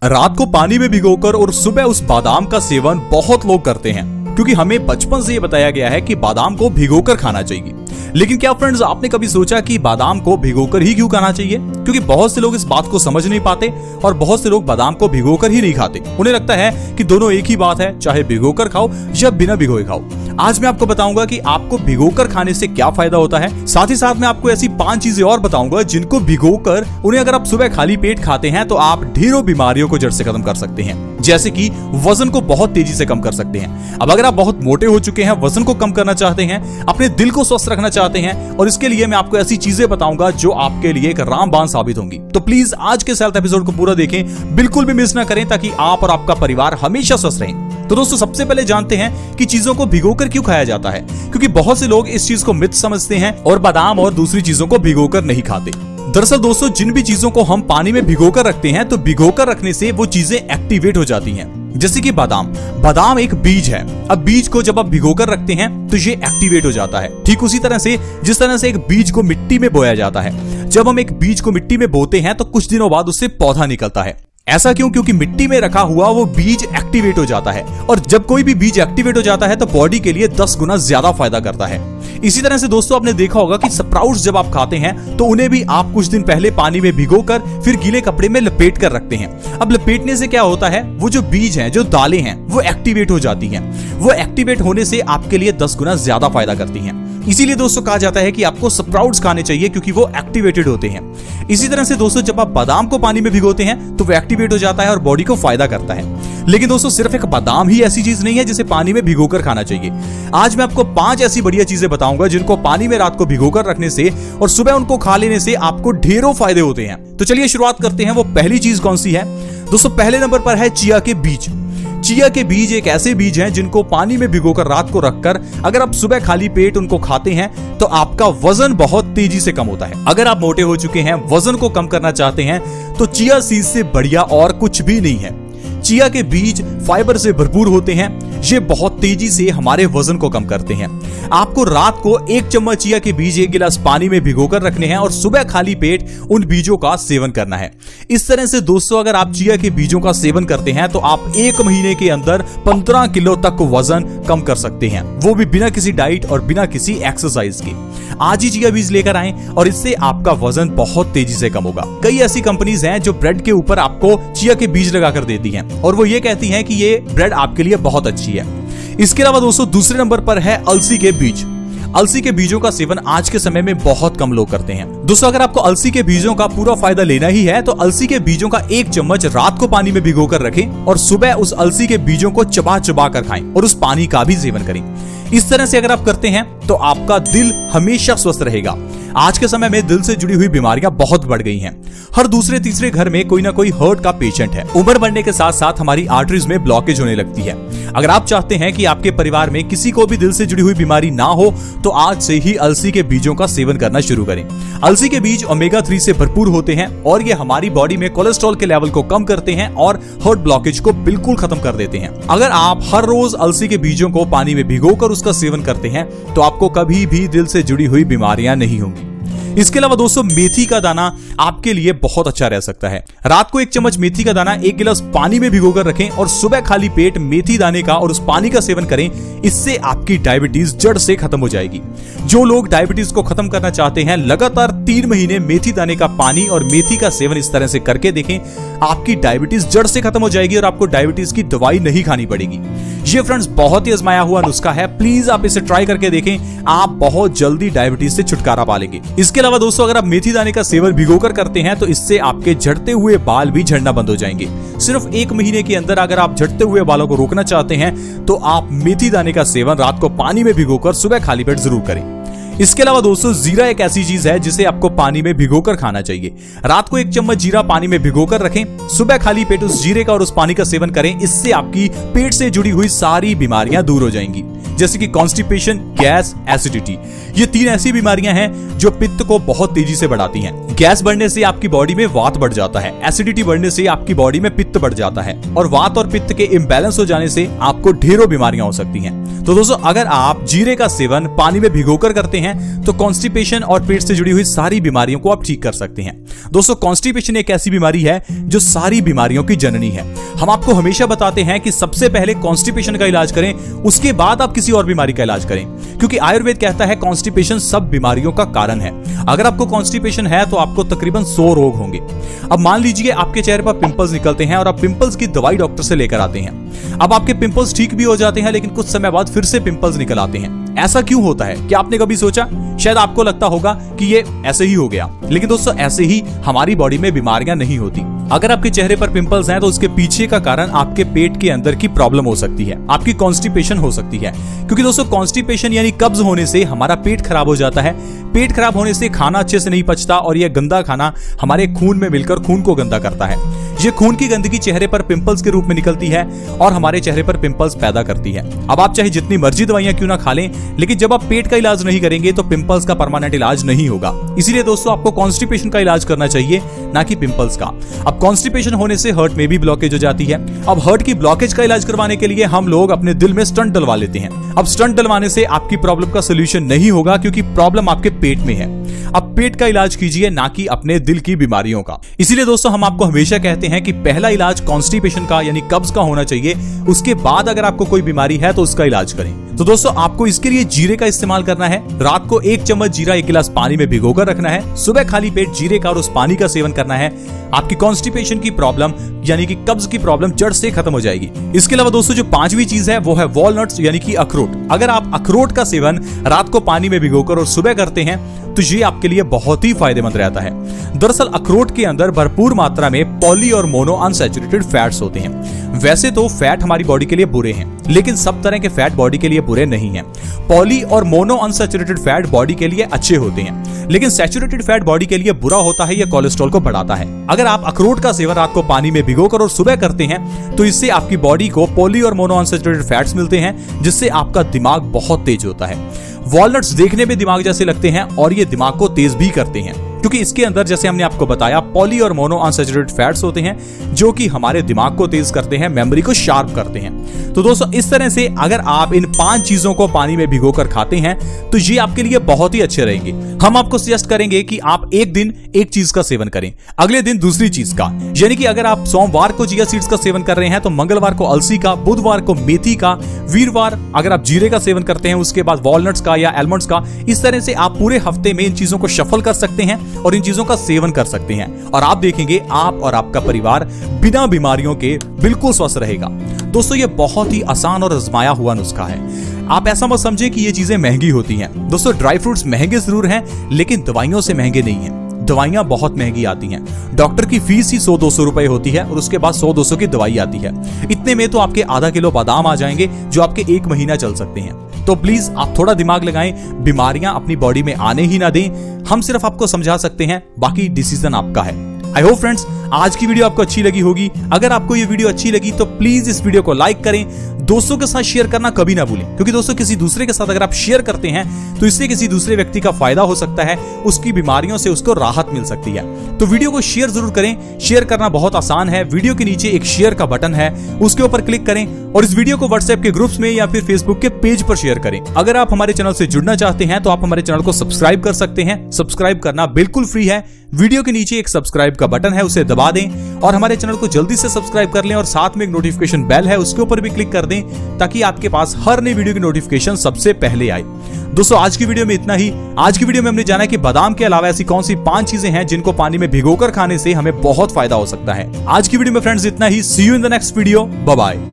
रात को पानी में भिगोकर और सुबह उस बादाम का सेवन बहुत लोग करते हैं, क्योंकि हमें बचपन से ये बताया गया है कि बादाम को भिगोकर खाना चाहिए। लेकिन क्या फ्रेंड्स, आपने कभी सोचा कि बादाम को भिगोकर ही क्यों खाना चाहिए? क्योंकि बहुत से लोग इस बात को समझ नहीं पाते और बहुत से लोग बादाम को भिगोकर ही नहीं खाते। उन्हें लगता है कि दोनों एक ही बात है, चाहे भिगोकर खाओ या बिना भिगोए खाओ। आज मैं आपको बताऊंगा कि आपको भिगोकर खाने से क्या फायदा होता है। साथ ही साथ मैं आपको ऐसी 5 चीजें और बताऊंगा जिनको भिगोकर उन्हें अगर आप सुबह खाली पेट खाते हैं तो आप ढेरों बीमारियों को जड़ से खत्म कर सकते हैं। जैसे कि वजन को बहुत तेजी से कम कर सकते हैं। अब अगर आप बहुत मोटे हो चुके हैं, वजन को कम करना चाहते हैं, अपने दिल को स्वस्थ रखना चाहते हैं, और इसके लिए मैं आपको ऐसी चीजें बताऊंगा जो आपके लिए एक रामबाण साबित होंगी। तो प्लीज आज के हेल्थ एपिसोड को पूरा देखें, बिल्कुल भी मिस ना करें, ताकि आप और आपका परिवार हमेशा स्वस्थ रहें। तो दोस्तों, सबसे पहले जानते हैं कि चीजों को भिगोकर क्यों खाया जाता है। क्योंकि बहुत से लोग इस चीज को मिथ समझते हैं और बादाम और दूसरी चीजों को भिगोकर नहीं खाते। दरअसल दोस्तों, जिन भी चीजों को हम पानी में भिगोकर रखते हैं तो भिगोकर रखने से वो चीजें एक्टिवेट हो जाती हैं। जैसे कि बादाम एक बीज है। अब बीज को जब आप भिगोकर रखते हैं तो ये एक्टिवेट हो जाता है। ठीक उसी तरह से जिस तरह से एक बीज को मिट्टी में बोया जाता है। जब हम एक बीज को मिट्टी में बोते हैं तो कुछ दिनों बाद उससे पौधा निकलता है। ऐसा क्यों? क्योंकि मिट्टी में रखा हुआ वो बीज एक्टिवेट हो जाता है, और जब कोई भी बीज एक्टिवेट हो जाता है तो बॉडी के लिए 10 गुना ज्यादा फायदा करता है। इसी तरह से दोस्तों, आपने देखा होगा कि स्प्राउट्स जब आप खाते हैं तो उन्हें भी आप कुछ दिन पहले पानी में भिगोकर फिर गीले कपड़े में लपेट कर रखते हैं। अब लपेटने से क्या होता है, वो जो बीज हैं, जो दालें हैं, वो एक्टिवेट हो जाती हैं। वो एक्टिवेट होने से आपके लिए 10 गुना ज्यादा फायदा करती हैं। इसीलिए दोस्तों कहा जाता है कि आपको स्प्राउट्स खाने चाहिए, क्योंकि वो एक्टिवेटेड होते हैं। इसी तरह से दोस्तों, जब आप बादाम को पानी में भिगोते हैं तो वो एक्टिवेट हो जाता है और बॉडी को फायदा करता है। लेकिन दोस्तों, सिर्फ एक बादाम ही ऐसी चीज नहीं है जिसे पानी में भिगोकर खाना चाहिए। आज मैं आपको 5 ऐसी बढ़िया चीजें बताऊंगा जिनको पानी में रात को भिगोकर रखने से और सुबह उनको खा लेने से आपको ढेरों फायदे होते हैं। तो चलिए शुरुआत करते हैं। वो पहली चीज कौन सी है दोस्तों? पहले नंबर पर है चिया के बीज। चिया के बीज एक ऐसे बीज हैं जिनको पानी में भिगोकर रात को रखकर अगर आप सुबह खाली पेट उनको खाते हैं तो आपका वजन बहुत तेजी से कम होता है। अगर आप मोटे हो चुके हैं, वजन को कम करना चाहते हैं, तो चिया सीड से बढ़िया और कुछ भी नहीं है। चिया के बीज फाइबर से भरपूर होते हैं। ये बहुत तेजी से हमारे वजन को कम करते हैं। आपको रात को 1 चम्मच चिया के बीज 1 गिलास पानी में भिगोकर रखने हैं और सुबह खाली पेट उन बीजों का सेवन करना है। इस तरह से दोस्तों, अगर आप चिया के बीजों का सेवन करते हैं तो आप 1 महीने के अंदर 15 किलो तक वजन कम कर सकते हैं, वो भी बिना किसी डाइट और बिना किसी एक्सरसाइज के। आज ही चिया बीज लेकर आएं और इससे आपका वजन बहुत तेजी से कम होगा। कई ऐसी कंपनीज हैं जो ब्रेड के ऊपर आपको चिया के बीज लगाकर देती हैं और वो ये कहती हैं कि ये ब्रेड आपके लिए बहुत अच्छी है। इसके अलावा दोस्तों, दूसरे नंबर पर है अलसी के बीज। अलसी के बीजों का सेवन आज के समय में बहुत कम लोग करते हैं। दोस्तों, अगर आपको अलसी के बीजों का पूरा फायदा लेना ही है तो अलसी के बीजों का 1 चम्मच रात को पानी में भिगोकर रखें और सुबह उस अलसी के बीजों को चबा चबा कर खाएं और उस पानी का भी सेवन करें। इस तरह से अगर आप करते हैं तो आपका दिल हमेशा स्वस्थ रहेगा। आज के समय में दिल से जुड़ी हुई बीमारियां बहुत बढ़ गई हैं। हर दूसरे तीसरे घर में कोई ना कोई हार्ट का पेशेंट है। उम्र बढ़ने के साथ साथ हमारी आर्टरीज में ब्लॉकेज होने लगती है। अगर आप चाहते हैं कि आपके परिवार में किसी को भी दिल से जुड़ी हुई बीमारी ना हो तो आज से ही अलसी के बीजों का सेवन करना शुरू करें। अलसी के बीज ओमेगा 3 से भरपूर होते हैं और ये हमारी बॉडी में कोलेस्ट्रॉल के लेवल को कम करते हैं और हार्ट ब्लॉकेज को बिल्कुल खत्म कर देते हैं। अगर आप हर रोज अलसी के बीजों को पानी में भिगोकर उसका सेवन करते हैं तो आपको कभी भी दिल से जुड़ी हुई बीमारियां नहीं होंगी। इसके अलावा दोस्तों, मेथी का दाना आपके लिए बहुत अच्छा रह सकता है। रात को 1 चम्मच मेथी का दाना 1 गिलास पानी में भिगोकर रखें और सुबह खाली पेट मेथी दाने का और उस पानी का सेवन करें। इससे आपकी डायबिटीज जड़ से खत्म हो जाएगी। जो लोग डायबिटीज को खत्म करना चाहते हैं, लगातार 3 महीने मेथी दाने का पानी और मेथी का सेवन इस तरह से करके देखें, आपकी डायबिटीज जड़ से खत्म हो जाएगी और आपको डायबिटीज की दवाई नहीं खानी पड़ेगी। ये फ्रेंड्स बहुत ही आजमाया हुआ नुस्खा है। प्लीज आप इसे ट्राई करके देखें, आप बहुत जल्दी डायबिटीज से छुटकारा पा लेंगे। इसके अलावा दोस्तों, अगर आप मेथी दाने का सेवन भिगोकर करते हैं तो इससे आपके झड़ते हुए बाल भी झड़ना बंद हो जाएंगे। सिर्फ 1 महीने के अंदर अगर आप झड़ते हुए बालों को रोकना चाहते हैं तो आप मेथी दाने का सेवन रात को पानी में भिगोकर सुबह खाली पेट जरूर करें। इसके अलावा दोस्तों, जीरा एक ऐसी चीज है जिसे आपको पानी में भिगोकर खाना चाहिए। रात को 1 चम्मच जीरा पानी में भिगोकर रखें, सुबह खाली पेट उस जीरे का और उस पानी का सेवन करें। इससे आपकी पेट से जुड़ी हुई सारी बीमारियां दूर हो जाएंगी, जैसे कि कॉन्स्टिपेशन, गैस, एसिडिटी। ये 3 ऐसी बीमारियां हैं जो पित्त को बहुत तेजी से बढ़ाती हैं। गैस बढ़ने से आपकी बॉडी में वात बढ़ जाता है, एसिडिटी बढ़ने से आपकी बॉडी में पित्त बढ़ जाता है और वात और पित्त के इम्बैलेंस हो जाने से आपको ढेरों बीमारियां हो सकती हैं। तो दोस्तों अगर आप जीरे का सेवन पानी में भिगोकर करते हैं तो कॉन्स्टिपेशन और पेट से जुड़ी हुई सारी बीमारियों को आप ठीक कर सकते हैं। दोस्तों कॉन्स्टिपेशन एक ऐसी बीमारी है जो सारी बीमारियों की जननी है। हम आपको हमेशा बताते हैं कि सबसे पहले कॉन्स्टिपेशन का इलाज करें, उसके बाद आप किसी और बीमारी का इलाज करें, क्योंकि आयुर्वेद कहता है कॉन्स्टिपेशन सब बीमारियों का कारण है। अगर आपको कॉन्स्टिपेशन है तो आपको तकरीबन 100 रोग होंगे। अब मान लीजिए आपके चेहरे पर पिंपल्स निकलते हैं और आप पिंपल्स की दवाई डॉक्टर से लेकर आते हैं। अब आपके पिंपल्स ठीक भी हो जाते हैं, लेकिन कुछ समय बाद फिर से पिंपल्स निकल आते हैं। ऐसा क्यों होता है? क्या आपने कभी सोचा? शायद आपको लगता होगा कि ये ऐसे ही हो गया, लेकिन दोस्तों ऐसे ही हमारी बॉडी में बीमारियां नहीं होती। अगर आपके चेहरे पर पिंपल्स हैं तो उसके पीछे का कारण आपके पेट के अंदर की प्रॉब्लम हो सकती है, आपकी कॉन्स्टिपेशन हो सकती है। क्योंकि दोस्तों कॉन्स्टिपेशन यानी कब्ज होने से हमारा पेट खराब हो जाता है। पेट खराब होने से खाना अच्छे से नहीं पचता और यह गंदा खाना हमारे खून में मिलकर खून को गंदा करता है। ये खून की गंदगी चेहरे पर पिंपल्स के रूप में निकलती है और हमारे चेहरे पर पिंपल्स पैदा करती है। अब आप चाहे जितनी मर्जी दवाइयां क्यों ना खा लें, लेकिन जब आप पेट का इलाज नहीं करेंगे तो पिंपल्स का परमानेंट इलाज नहीं होगा। इसीलिए दोस्तों आपको कॉन्स्टिपेशन का इलाज करना चाहिए, ना कि पिंपल्स का। अब कॉन्स्टिपेशन होने से हार्ट में भी ब्लॉकेज हो जाती है। अब हार्ट की ब्लॉकेज का इलाज करवाने के लिए हम लोग अपने दिल में स्टंट डलवा लेते हैं। अब स्टंट डलवाने से आपकी प्रॉब्लम का सोल्यूशन नहीं होगा, क्योंकि प्रॉब्लम आपके पेट में है। अब पेट का इलाज कीजिए, ना कि अपने दिल की बीमारियों का। इसीलिए दोस्तों हम आपको हमेशा कहते हैं कि पहला इलाज कॉन्स्टिपेशन का यानी कब्ज का होना चाहिए, उसके बाद अगर आपको कोई बीमारी है तो उसका इलाज करें। तो दोस्तों आपको इसके लिए जीरे का इस्तेमाल करना है। रात को 1 चम्मच जीरा 1 गिलास पानी में भिगोकर रखना है। सुबह खाली पेट जीरे का और उस पानी का सेवन करना है। आपकी कॉन्स्टिपेशन की प्रॉब्लम यानी कि कब्ज की प्रॉब्लम जड़ से खत्म हो जाएगी। इसके अलावा दोस्तों जो 5वीं चीज है वो है वॉलनट्स यानी कि अखरोट। अगर आप अखरोट का सेवन रात को पानी में भिगोकर और सुबह करते हैं तो ये आपके लिए बहुत ही फायदेमंद रहता है। दरअसल अखरोट के अंदर भरपूर मात्रा में पॉली और मोनो अनसैचुरेटेड फैट्स होते हैं। वैसे तो फैट हमारी बॉडी के लिए बुरे हैं, लेकिन सब तरह के फैट बॉडी के लिए बुरे नहीं हैं। पॉली और मोनो अनसैचुरेटेड फैट बॉडी के लिए अच्छे होते हैं, लेकिन सैचुरेटेड फैट बॉडी के लिए बुरा होता है, यह कोलेस्ट्रॉल को बढ़ाता है। अगर आप अखरोट का सेवन रात को पानी में भिगोकर और सुबह करते हैं तो इससे आपकी बॉडी को पॉली और मोनो अनसैचुरेटेड फैट्स मिलते हैं, जिससे आपका दिमाग बहुत तेज होता है। वॉलनट्स देखने में दिमाग जैसे लगते हैं और ये दिमाग को तेज भी करते हैं, क्योंकि इसके अंदर जैसे हमने आपको बताया पॉली और मोनो अनसैचुरेटेड फैट्स होते हैं, जो कि हमारे दिमाग को तेज करते हैं, मेमोरी को शार्प करते हैं। तो दोस्तों इस तरह से अगर आप इन 5 चीजों को पानी में भिगोकर खाते हैं तो ये आपके लिए बहुत ही अच्छे रहेंगे। हम आपको सजेस्ट करेंगे कि आप एक दिन एक चीज का सेवन करें, अगले दिन दूसरी चीज का। यानी कि अगर आप सोमवार को चिया सीड्स का सेवन कर रहे हैं तो मंगलवार को अलसी का, बुधवार को मेथी का, वीरवार अगर आप जीरे का सेवन करते हैं उसके बाद वॉलनट्स का या एलमंड्स का। इस तरह से आप पूरे हफ्ते में इन चीजों को शफल कर सकते हैं और इन चीजों का सेवन कर सकते हैं, और आप देखेंगे आप और आपका परिवार बिना बीमारियों के बिल्कुल स्वस्थ रहेगा। दोस्तों ये बहुत ही आसान और आजमाया हुआ नुस्खा है। आप ऐसा मत समझे कि ये चीजें महंगी होती हैं। दोस्तों ड्राई फ्रूट्स महंगे जरूर हैं, लेकिन दवाइयों से महंगे नहीं हैं। दवाइयां बहुत महंगी आती हैं। डॉक्टर की फीस ही 100-200 रुपए होती है और उसके बाद 100-200 की दवाई आती है। इतने में तो आपके आधा किलो बादाम आ जाएंगे, जो आपके 1 महीना चल सकते हैं। तो प्लीज आप थोड़ा दिमाग लगाएं, बीमारियां अपनी बॉडी में आने ही ना दें। हम सिर्फ आपको समझा सकते हैं, बाकी डिसीजन आपका है। आई होप फ्रेंड्स आज की वीडियो आपको अच्छी लगी होगी। अगर आपको ये वीडियो अच्छी लगी तो प्लीज इस वीडियो को लाइक करें, दोस्तों के साथ शेयर करना कभी ना भूलें, क्योंकि दोस्तों किसी दूसरे के साथ अगर आप शेयर करते हैं तो इससे किसी दूसरे व्यक्ति का फायदा हो सकता है, उसकी बीमारियों से उसको राहत मिल सकती है। तो वीडियो को शेयर जरूर करें। शेयर करना बहुत आसान है। वीडियो के नीचे एक शेयर का बटन है, उसके ऊपर क्लिक करें और इस वीडियो को व्हाट्सएप के ग्रुप्स में या फिर फेसबुक के पेज पर शेयर करें। अगर आप हमारे चैनल से जुड़ना चाहते हैं तो आप हमारे चैनल को सब्सक्राइब कर सकते हैं। सब्सक्राइब करना बिल्कुल फ्री है। वीडियो के नीचे एक सब्सक्राइब का बटन है, उसे दबा दें और हमारे चैनल को जल्दी से सब्सक्राइब कर लें, और साथ में एक नोटिफिकेशन बेल है उसके ऊपर भी क्लिक कर दें, ताकि आपके पास हर नई वीडियो की नोटिफिकेशन सबसे पहले आए। दोस्तों आज की वीडियो में इतना ही। आज की वीडियो में हमने जाना कि बादाम के अलावा ऐसी कौन सी 5 चीजें हैं जिनको पानी में भिगोकर खाने से हमें बहुत फायदा हो सकता है। आज की वीडियो में फ्रेंड्स इतना ही। See you in the next video. Bye bye.